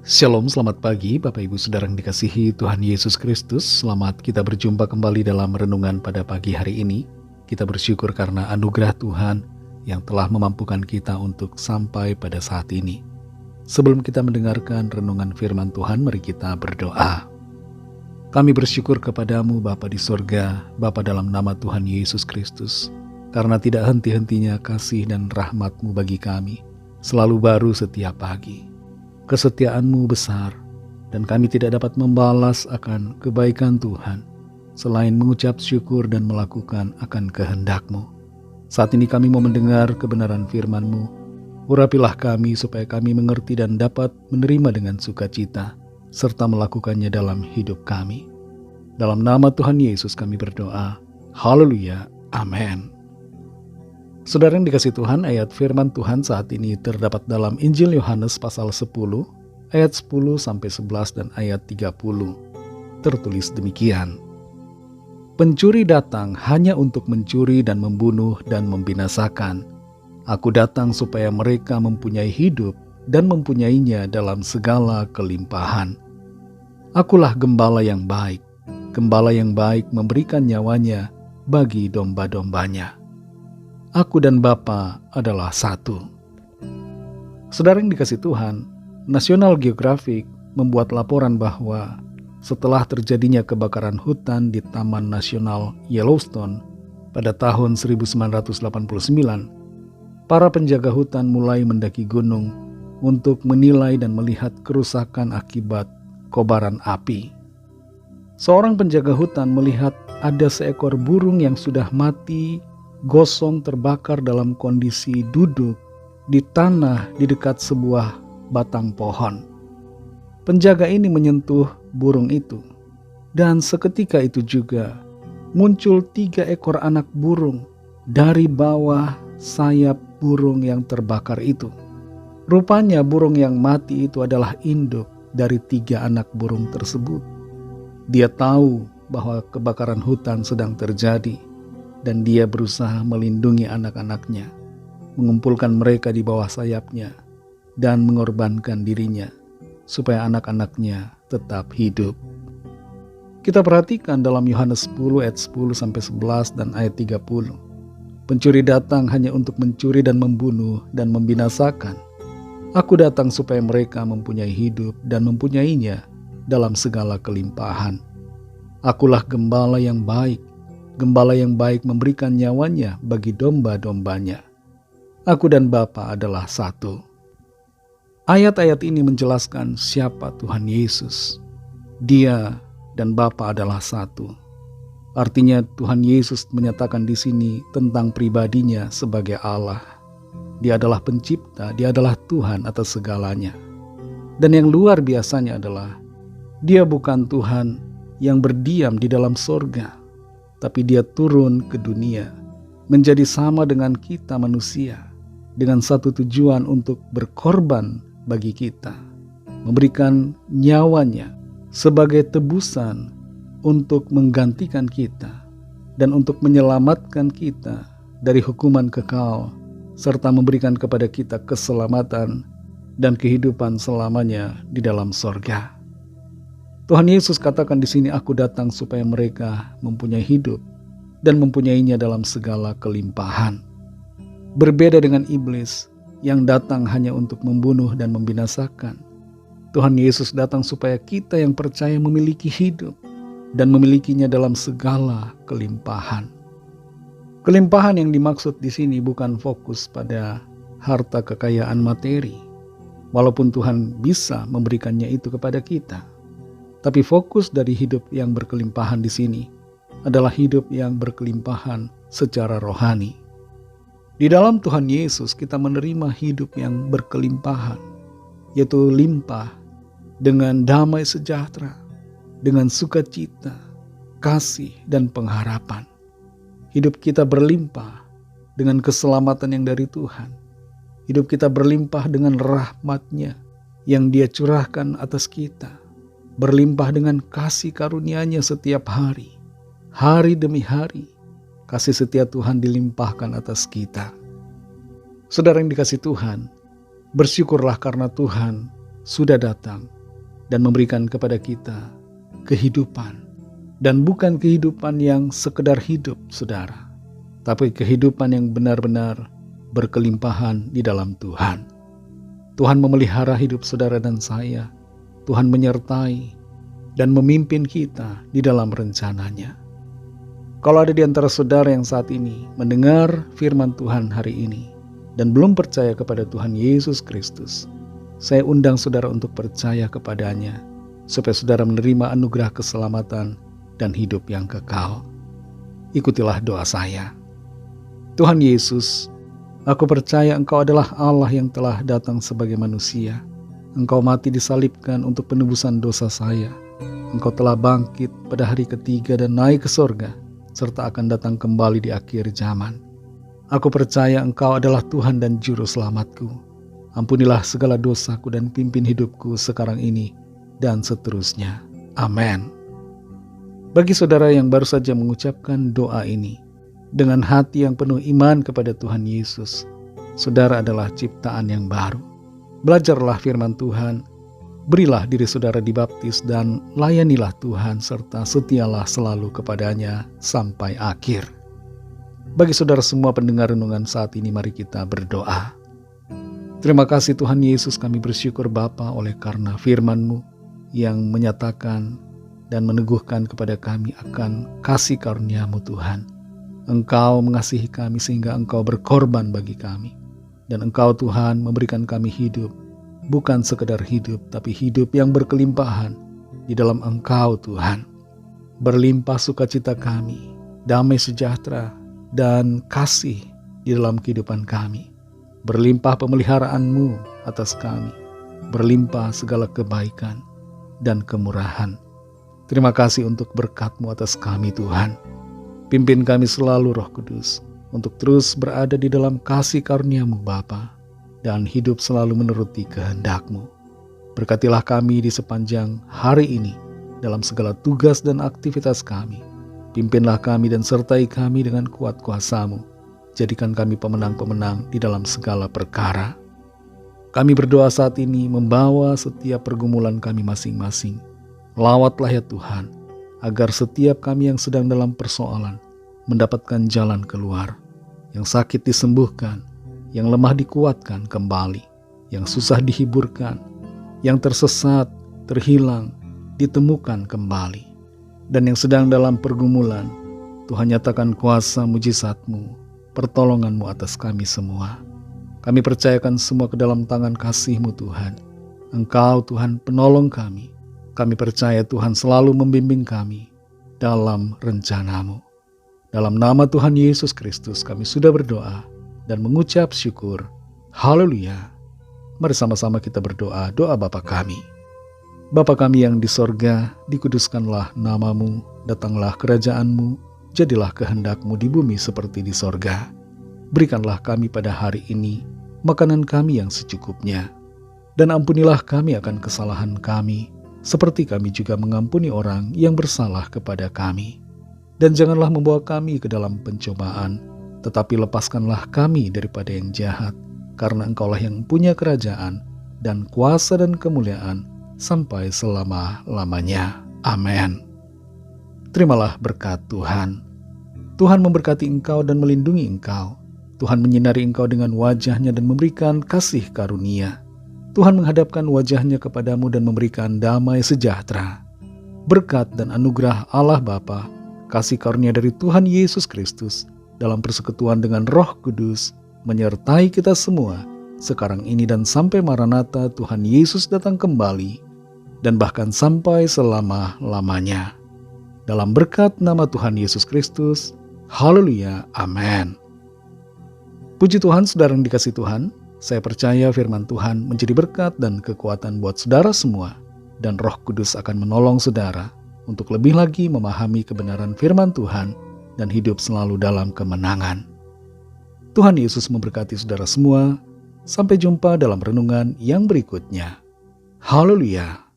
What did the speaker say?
Shalom, selamat pagi Bapak Ibu Saudara yang dikasihi Tuhan Yesus Kristus. Selamat kita berjumpa kembali dalam renungan pada pagi hari ini. Kita bersyukur karena anugerah Tuhan yang telah memampukan kita untuk sampai pada saat ini. Sebelum kita mendengarkan renungan firman Tuhan, mari kita berdoa. Kami bersyukur kepadamu Bapa di sorga, Bapa dalam nama Tuhan Yesus Kristus, karena tidak henti-hentinya kasih dan rahmat-Mu bagi kami, selalu baru setiap pagi. Kesetiaan-Mu besar, dan kami tidak dapat membalas akan kebaikan Tuhan, selain mengucap syukur dan melakukan akan kehendak-Mu. Saat ini kami mau mendengar kebenaran firman-Mu. Urapilah kami supaya kami mengerti dan dapat menerima dengan sukacita, serta melakukannya dalam hidup kami. Dalam nama Tuhan Yesus kami berdoa. Haleluya. Amin. Saudara yang dikasihi Tuhan, ayat firman Tuhan saat ini terdapat dalam Injil Yohanes pasal 10, ayat 10-11 dan ayat 30. Tertulis demikian. Pencuri datang hanya untuk mencuri dan membunuh dan membinasakan. Aku datang supaya mereka mempunyai hidup dan mempunyainya dalam segala kelimpahan. Akulah gembala yang baik. Gembala yang baik memberikan nyawanya bagi domba-dombanya. Aku dan Bapa adalah satu. Saudara yang dikasihi Tuhan, National Geographic membuat laporan bahwa setelah terjadinya kebakaran hutan di Taman Nasional Yellowstone pada tahun 1989, para penjaga hutan mulai mendaki gunung untuk menilai dan melihat kerusakan akibat kobaran api. Seorang penjaga hutan melihat ada seekor burung yang sudah mati gosong terbakar dalam kondisi duduk di tanah di dekat sebuah batang pohon. Penjaga ini menyentuh burung itu, dan seketika itu juga muncul 3 ekor anak burung dari bawah sayap burung yang terbakar itu. Rupanya burung yang mati itu adalah induk dari 3 anak burung tersebut. Dia tahu bahwa kebakaran hutan sedang terjadi, dan dia berusaha melindungi anak-anaknya, mengumpulkan mereka di bawah sayapnya, dan mengorbankan dirinya supaya anak-anaknya tetap hidup. Kita perhatikan dalam Yohanes 10 ayat 10-11 dan ayat 30. Pencuri datang hanya untuk mencuri dan membunuh dan membinasakan. Aku datang supaya mereka mempunyai hidup dan mempunyainya dalam segala kelimpahan. Akulah gembala yang baik. Gembala yang baik memberikan nyawanya bagi domba-dombanya. Aku dan Bapa adalah satu. Ayat-ayat ini menjelaskan siapa Tuhan Yesus. Dia dan Bapa adalah satu. Artinya Tuhan Yesus menyatakan di sini tentang pribadinya sebagai Allah. Dia adalah pencipta, dia adalah Tuhan atas segalanya. Dan yang luar biasanya adalah dia bukan Tuhan yang berdiam di dalam sorga, tapi dia turun ke dunia, menjadi sama dengan kita manusia, dengan satu tujuan untuk berkorban bagi kita, memberikan nyawanya sebagai tebusan untuk menggantikan kita, dan untuk menyelamatkan kita dari hukuman kekal, serta memberikan kepada kita keselamatan dan kehidupan selamanya di dalam sorga. Tuhan Yesus katakan di sini, aku datang supaya mereka mempunyai hidup dan mempunyainya dalam segala kelimpahan. Berbeda dengan iblis yang datang hanya untuk membunuh dan membinasakan. Tuhan Yesus datang supaya kita yang percaya memiliki hidup dan memilikinya dalam segala kelimpahan. Kelimpahan yang dimaksud di sini bukan fokus pada harta kekayaan materi, walaupun Tuhan bisa memberikannya itu kepada kita. Tapi fokus dari hidup yang berkelimpahan di sini adalah hidup yang berkelimpahan secara rohani. Di dalam Tuhan Yesus kita menerima hidup yang berkelimpahan, yaitu limpah dengan damai sejahtera, dengan sukacita, kasih, dan pengharapan. Hidup kita berlimpah dengan keselamatan yang dari Tuhan. Hidup kita berlimpah dengan rahmat-Nya yang Dia curahkan atas kita. Berlimpah dengan kasih karunia-Nya setiap hari, hari demi hari. Kasih setia Tuhan dilimpahkan atas kita. Saudara yang dikasihi Tuhan, bersyukurlah karena Tuhan sudah datang dan memberikan kepada kita kehidupan. Dan bukan kehidupan yang sekedar hidup, saudara, tapi kehidupan yang benar-benar berkelimpahan di dalam Tuhan. Tuhan memelihara hidup saudara dan saya. Tuhan menyertai dan memimpin kita di dalam rencananya. Kalau ada di antara saudara yang saat ini mendengar firman Tuhan hari ini dan belum percaya kepada Tuhan Yesus Kristus, saya undang saudara untuk percaya kepadanya, supaya saudara menerima anugerah keselamatan dan hidup yang kekal. Ikutilah doa saya. Tuhan Yesus, aku percaya Engkau adalah Allah yang telah datang sebagai manusia. Engkau mati disalibkan untuk penebusan dosa saya. Engkau telah bangkit pada hari ketiga dan naik ke sorga, serta akan datang kembali di akhir zaman. Aku percaya Engkau adalah Tuhan dan Juru Selamatku. Ampunilah segala dosaku dan pimpin hidupku sekarang ini dan seterusnya. Amin. Bagi saudara yang baru saja mengucapkan doa ini, dengan hati yang penuh iman kepada Tuhan Yesus, saudara adalah ciptaan yang baru. Belajarlah firman Tuhan, berilah diri saudara dibaptis dan layanilah Tuhan serta setialah selalu kepadanya sampai akhir. Bagi saudara semua pendengar renungan saat ini, mari kita berdoa. Terima kasih Tuhan Yesus, kami bersyukur Bapa oleh karena firman-Mu yang menyatakan dan meneguhkan kepada kami akan kasih karunia-Mu Tuhan. Engkau mengasihi kami sehingga Engkau berkorban bagi kami. Dan Engkau Tuhan memberikan kami hidup, bukan sekedar hidup, tapi hidup yang berkelimpahan di dalam Engkau Tuhan. Berlimpah sukacita kami, damai sejahtera, dan kasih di dalam kehidupan kami. Berlimpah pemeliharaan-Mu atas kami, berlimpah segala kebaikan dan kemurahan. Terima kasih untuk berkat-Mu atas kami Tuhan. Pimpin kami selalu Roh Kudus, untuk terus berada di dalam kasih karunia-Mu Bapa, dan hidup selalu menuruti kehendak-Mu. Berkatilah kami di sepanjang hari ini, dalam segala tugas dan aktivitas kami. Pimpinlah kami dan sertai kami dengan kuat kuasa-Mu. Jadikan kami pemenang-pemenang di dalam segala perkara. Kami berdoa saat ini membawa setiap pergumulan kami masing-masing. Lawatlah ya Tuhan, agar setiap kami yang sedang dalam persoalan mendapatkan jalan keluar, yang sakit disembuhkan, yang lemah dikuatkan kembali, yang susah dihiburkan, yang tersesat, terhilang, ditemukan kembali. Dan yang sedang dalam pergumulan, Tuhan nyatakan kuasa mujizat-Mu, pertolongan-Mu atas kami semua. Kami percayakan semua ke dalam tangan kasih-Mu Tuhan. Engkau Tuhan penolong kami. Kami percaya Tuhan selalu membimbing kami dalam rencana-Mu. Dalam nama Tuhan Yesus Kristus kami sudah berdoa dan mengucap syukur. Haleluya. Mari sama-sama kita berdoa doa Bapa kami. Bapa kami yang di sorga, dikuduskanlah nama-Mu, datanglah kerajaan-Mu, jadilah kehendak-Mu di bumi seperti di sorga. Berikanlah kami pada hari ini makanan kami yang secukupnya. Dan ampunilah kami akan kesalahan kami, seperti kami juga mengampuni orang yang bersalah kepada kami. Dan janganlah membawa kami ke dalam pencobaan, tetapi lepaskanlah kami daripada yang jahat, karena Engkaulah yang punya kerajaan, dan kuasa dan kemuliaan, sampai selama-lamanya. Amin. Terimalah berkat Tuhan. Tuhan memberkati engkau dan melindungi engkau. Tuhan menyinari engkau dengan wajah-Nya dan memberikan kasih karunia. Tuhan menghadapkan wajah-Nya kepadamu dan memberikan damai sejahtera. Berkat dan anugerah Allah Bapa, kasih karunia dari Tuhan Yesus Kristus, dalam persekutuan dengan Roh Kudus, menyertai kita semua, sekarang ini dan sampai Maranatha Tuhan Yesus datang kembali, dan bahkan sampai selama-lamanya. Dalam berkat nama Tuhan Yesus Kristus, haleluya, amin. Puji Tuhan, saudara yang dikasihi Tuhan, saya percaya firman Tuhan menjadi berkat dan kekuatan buat saudara semua, dan Roh Kudus akan menolong saudara untuk lebih lagi memahami kebenaran firman Tuhan dan hidup selalu dalam kemenangan. Tuhan Yesus memberkati saudara semua. Sampai jumpa dalam renungan yang berikutnya. Haleluya.